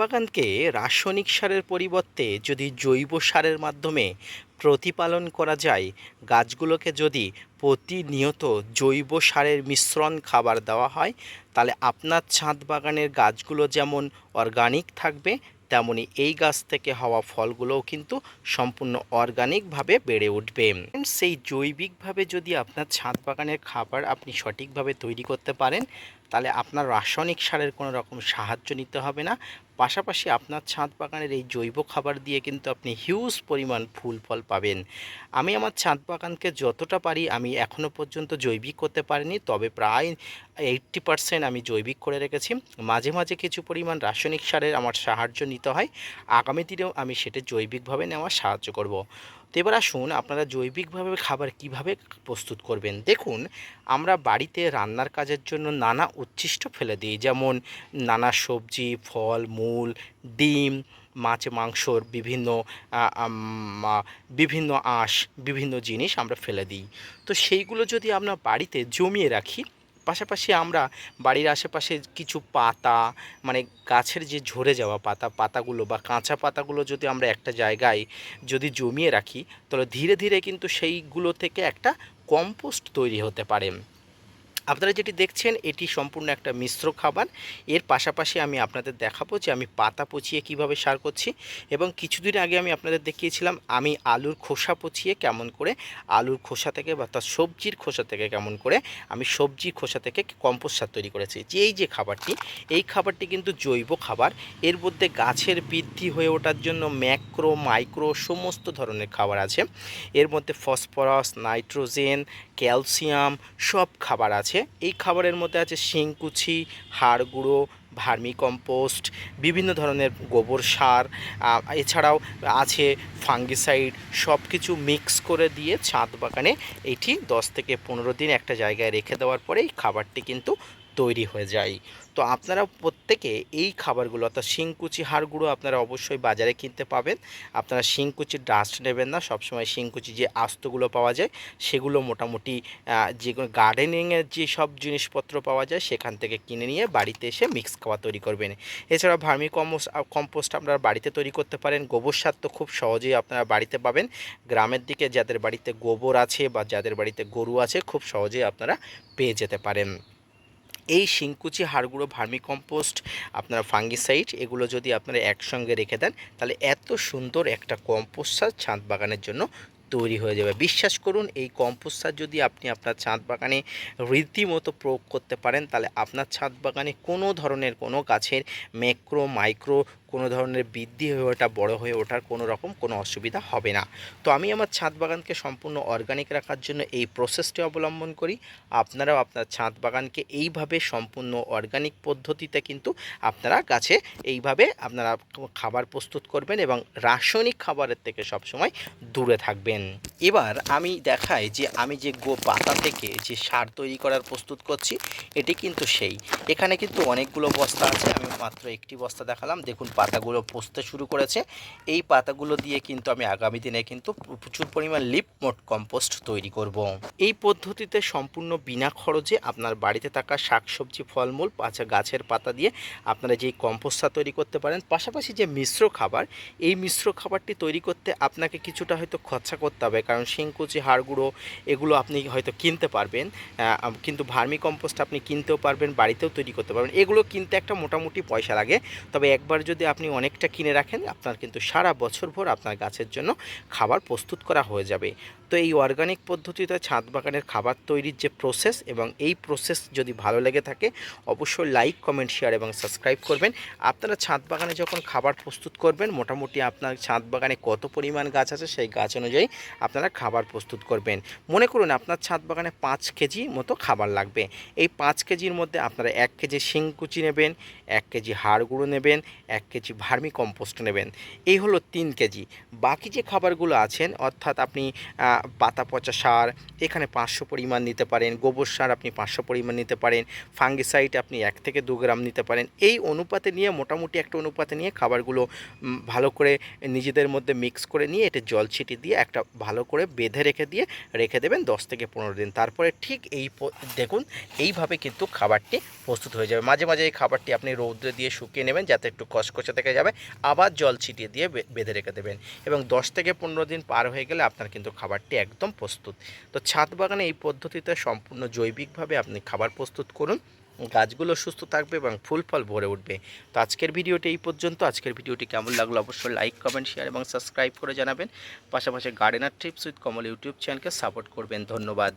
বাগানকে রাসায়নিক সারের পরিবর্তে যদি জৈব সারের মাধ্যমে প্রতিপালন করা যায়, গাছগুলোকে যদি প্রতিনিয়ত জৈব সারের মিশ্রণ খাবার দেওয়া হয়, তাহলে আপনার ছাদ বাগানের গাছগুলো যেমন অর্গানিক থাকবে, তেমনি এই গাছ থেকে হওয়া ফলগুলোও কিন্তু সম্পূর্ণ অর্গানিকভাবে বেড়ে উঠবে। সেই জৈবিকভাবে যদি আপনার ছাদ বাগানের খাবার আপনি সঠিকভাবে তৈরি করতে পারেন, তাহলে আপনার রাসায়নিক সারের কোনো রকম সাহায্য নিতে হবে না। পাশাপাশি আপনার ছাদ বাগানের এই জৈব খাবার দিয়ে কিন্তু আপনি হিউজ পরিমাণ ফুল ফল পাবেন। আমি আমার ছাদ বাগানকে যতটা পারি আমি এখনও পর্যন্ত জৈবিক করতে পারিনি, তবে প্রায় 80% আমি জৈবিক করে রেখেছি। মাঝে মাঝে কিছু পরিমাণ রাসায়নিক সারের আমার সাহায্য নিতে হয়। আগামী দিনেও আমি সেটা জৈবিকভাবে নেওয়ার সাহায্য করব। তো এবার আসুন, আপনারা জৈবিকভাবে খাবার কিভাবে প্রস্তুত করবেন। দেখুন, আমরা বাড়িতে রান্নার কাজের জন্য নানা উচ্ছিষ্ট ফেলে দিই, যেমন নানা সবজি, ফল মূল, ডিম, মাছ মাংসর বিভিন্ন বিভিন্ন আঁশ, বিভিন্ন জিনিস আমরা ফেলে দিই। তো সেইগুলো যদি আমরা বাড়িতে জমিয়ে রাখি, পাশাপাশি আমরা বাড়ির আশেপাশে কিছু পাতা, মানে গাছের যে ঝরে যাওয়া পাতাগুলো বা কাঁচা পাতাগুলো যদি আমরা একটা জায়গায় যদি জমিয়ে রাখি, তাহলে ধীরে ধীরে কিন্তু সেইগুলো থেকে একটা কম্পোস্ট তৈরি হতে পারে। আপনারা যেটি দেখছেন এটি সম্পূর্ণ একটা মিশ্র খাবার। এর পাশাপাশি আমি আপনাদের দেখাবো যে আমি পাতা পচিয়ে কিভাবে সার করছি, এবং কিছুদিন আগে আমি আপনাদের দেখিয়েছিলাম আমি আলুর খোসা পচিয়ে কেমন করে আলুর খোসা থেকে বা তার সবজির খোসা থেকে কেমন করে আমি সবজির খোসা থেকে কম্পোস্ট সার তৈরি করেছি। যে এই যে খাবারটি, এই খাবারটি কিন্তু জৈব খাবার। এর মধ্যে গাছের বৃদ্ধি হয়ে ওঠার জন্য ম্যাক্রো মাইক্রো সমস্ত ধরনের খাবার আছে। এর মধ্যে ফসফরাস, নাইট্রোজেন, ক্যালসিয়াম সব খাবার আছে। এই খাবারের মধ্যে আছে শিংকুচি, হাড় গুঁড়ো, ভার্মি কম্পোস্ট, বিভিন্ন ধরনের গোবর সার, এছাড়াও আছে ফাঙ্গিসাইড। সব কিছু মিক্স করে দিয়ে ছাদ বাগানে এটি 10 থেকে 15 দিন একটা জায়গায় রেখে দেওয়ার পরে এই খাবারটি কিন্তু তৈরি হয়ে যায়। তো আপনারা প্রত্যেকে এই খাবারগুলো অর্থাৎ শিংকুচি, হাড় গুঁড়ো আপনারা অবশ্যই বাজারে কিনতে পাবেন। আপনারা শিংকুচির ডাস্ট নেবেন না, সবসময় শিংকুচি যে আস্তগুলো পাওয়া যায় সেগুলো মোটামুটি যেগুলো গার্ডেনিংয়ের যে সব জিনিসপত্র পাওয়া যায় সেখান থেকে কিনে নিয়ে বাড়িতে এসে মিক্স খাবার তৈরি করবেন। এছাড়া ভার্মি কম্পোস্ট আপনারা বাড়িতে তৈরি করতে পারেন। গোবর সার তো খুব সহজেই আপনারা বাড়িতে পাবেন। গ্রামের দিকে যাদের বাড়িতে গোবর আছে বা যাদের বাড়িতে গরু আছে, খুব সহজেই আপনারা পেয়ে যেতে পারেন। এই শিংকুচি, হাড়গুঁড়ো, ভার্মি কম্পোস্ট, আপনার ফাঙ্গিসাইড, এগুলো যদি আপনারা একসঙ্গে রেখে দেন, তাহলে এত সুন্দর একটা কম্পোস্ট সার ছাদ বাগানের জন্য তৈরি হয়ে যাবে। বিশ্বাস করুন, এই কম্পোস্ট সার যদি আপনি আপনার ছাদ বাগানে রীতিমতো প্রয়োগ করতে পারেন, তাহলে আপনার ছাদ বাগানে কোনো ধরনের কোনো গাছের ম্যাক্রো মাইক্রো কোনো ধরনের বৃদ্ধি হয়ে ওঠা, বড় হয়ে ওঠার কোনো রকম কোনো অসুবিধা হবে না। তো আমি আমার ছাদ বাগানকে সম্পূর্ণ অর্গানিক রাখার জন্য এই প্রসেসটি অবলম্বন করি। আপনারাও আপনার ছাদ বাগানকে এইভাবে সম্পূর্ণ অর্গানিক পদ্ধতিতে কিন্তু আপনারা গাছে এইভাবে আপনারা খাবার প্রস্তুত করবেন এবং রাসায়নিক খাবারের থেকে সবসময় দূরে থাকবেন। এবার আমি দেখাই যে আমি যে পাতা থেকে যে সার তৈরি করার প্রস্তুত করছি, এটি কিন্তু সেই, এখানে কিন্তু অনেকগুলো বস্তা আছে, আমি মাত্র একটি বস্তা দেখালাম। দেখুন পাতাগুলো পচতে শুরু করেছে। এই পাতাগুলো দিয়ে কিন্তু আমি আগামী দিনে কিন্তু প্রচুর পরিমাণ লিপ মোট কম্পোস্ট তৈরি করব। এই পদ্ধতিতে সম্পূর্ণ বিনা খরচে আপনার বাড়িতে থাকা শাকসবজি, ফলমূল, গাছের পাতা দিয়ে আপনারা যেই কম্পোস্ট সার তৈরি করতে পারেন। পাশাপাশি যে মিশ্র খাবার, এই মিশ্র খাবারটি তৈরি করতে আপনাকে কিছুটা হয়তো খরচা করতে হবে, কারণ শিংকুচি, হাড় গুঁড়ো এগুলো আপনি হয়তো কিনতে পারবেন, কিন্তু ভার্মি কম্পোস্ট আপনি কিনতেও পারবেন, বাড়িতেও তৈরি করতে পারবেন। এগুলো কিনতে একটা মোটামুটি পয়সা লাগে, তবে একবার যদি আপনি অনেকটা কিনে রাখেন, আপনার কিন্তু সারা বছর ভর আপনার গাছের জন্য খাবার প্রস্তুত করা হয়ে যাবে। তো এই অর্গানিক পদ্ধতিতে ছাদ বাগানের খাবার তৈরির যে প্রসেস, এবং এই প্রসেস যদি ভালো লেগে থাকে অবশ্যই লাইক, কমেন্ট, শেয়ার এবং সাবস্ক্রাইব করবেন। আপনারা ছাদ বাগানে যখন খাবার প্রস্তুত করবেন, মোটামুটি আপনার ছাদ বাগানে কত পরিমাণ গাছ আছে সেই গাছ অনুযায়ী আপনারা খাবার প্রস্তুত করবেন। মনে করুন আপনার ছাদ বাগানে 5 কেজি মতো খাবার লাগবে। এই 5 কেজির মধ্যে আপনারা 1 কেজি শিংকুচি নেবেন, 1 কেজি হাড় গুঁড়ো নেবেন, 1 কেজি ভার্মি কম্পোস্ট নেবেন। এই হলো 3 কেজি। বাকি যে খাবারগুলো আছেন, অর্থাৎ আপনি পাতা পচা সার এখানে 500 পরিমাণ নিতে পারেন, গোবর সার আপনি 500 পরিমাণ নিতে পারেন, ফাঙ্গিসাইড আপনি 1 থেকে 2 গ্রাম নিতে পারেন। এই অনুপাতে নিয়ে মোটামুটি একটা অনুপাতে নিয়ে খাবারগুলো ভালো করে নিজেদের মধ্যে মিক্স করে নিয়ে এটা জল ছিটিয়ে দিয়ে একটা ভালো করে বেঁধে রেখে দেবেন 10 থেকে 15 দিন। তারপরে ঠিক দেখুন এইভাবে কিন্তু খাবারটি প্রস্তুত হয়ে যাবে। মাঝে মাঝে এই খাবারটি আপনি রৌদ্রে দিয়ে শুকিয়ে নেবেন যাতে একটু কচকচে থেকে যাবে, আবার জল ছিটিয়ে দিয়ে বেঁধে রেখে দেবেন এবং 10 থেকে 15 দিন পার হয়ে গেলে আপনার কিন্তু খাবারটি একদম প্রস্তুত। তো ছাদ বাগানে এই পদ্ধতিতে সম্পূর্ণ জৈবিকভাবে আপনি খাবার প্রস্তুত করুন, গাছগুলো সুস্থ থাকবে এবং ফুল ফল ভরে উঠবে। তো আজকের ভিডিওটি এই পর্যন্ত। আজকের ভিডিওটি কেমন লাগলো অবশ্যই লাইক, কমেন্ট, শেয়ার এবং সাবস্ক্রাইব করে জানাবেন। পাশাপাশি gardener tips with Kamal YouTube চ্যানেলকে সাপোর্ট করবেন। ধন্যবাদ।